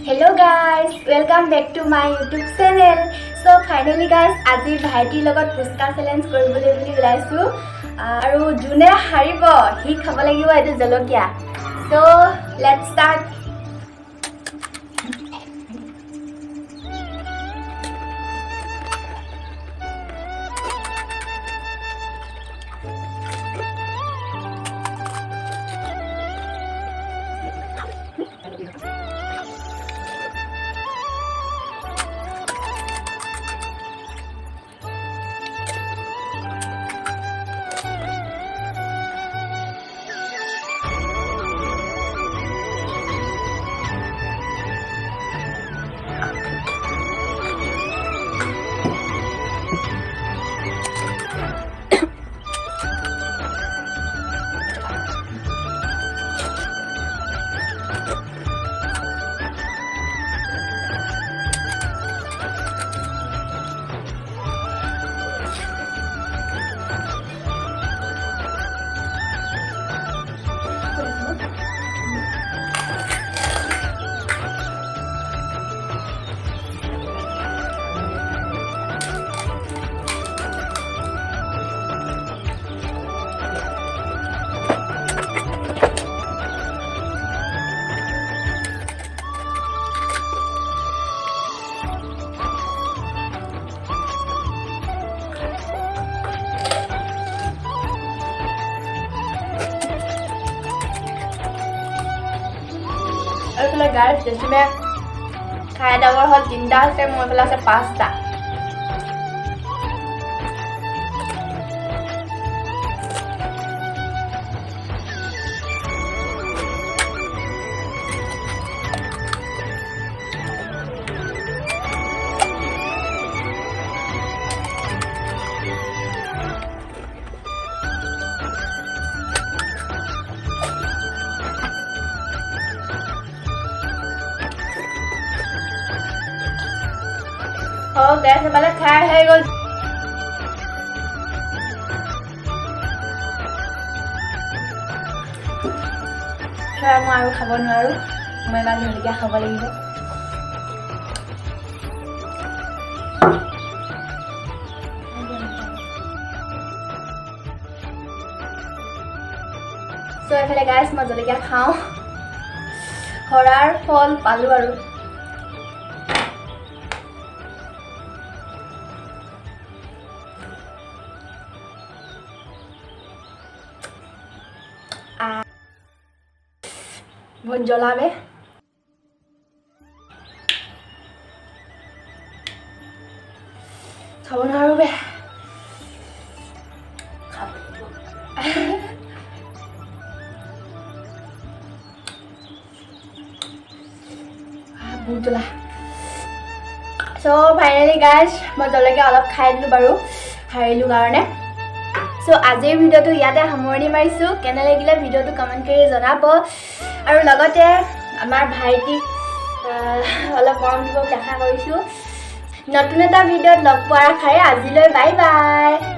Hello guys, welcome back to my YouTube channel. So finally guys, আজি ভাইটিৰ লগত পুস্কা challenge কৰিবলৈ বুলি ওলাইছো আৰু জুনে হাৰিব হি খাব লাগিব এটো জলকীয়া. So let's start. Hello guys, जिसमें खाया डाबर हल 3टा আছে মই ফেলা আছে 5টা Oh, guys, malah khai hai gol. Saya mau aru khabo naru. Moi mal jolkীয়া খাব লাগিব. So, এফালে guys, মই জলকীয়া খাও. হৰাৰ ফল পালো আৰু बहुत जला बे खाब नारो बे बहुत जला सो फाइनली गाइस मैं जलकীয়া অলপ খাই দিলো বাৰু হাৰিলো কাৰণে সো আজিৰ ভিডিওটো ইয়াতে সামৰণি মাৰিছো কেনে লাগিলে ভিডিওটো কমেন্ট কৰি জনাব আৰু লগতে আমাৰ ভাইটিক অলপ মৰম দিব আশা কৰিছো নতুন এটা ভিডিওত লগ পোৱাৰ আশাৰে আজিলৈ বাই বাই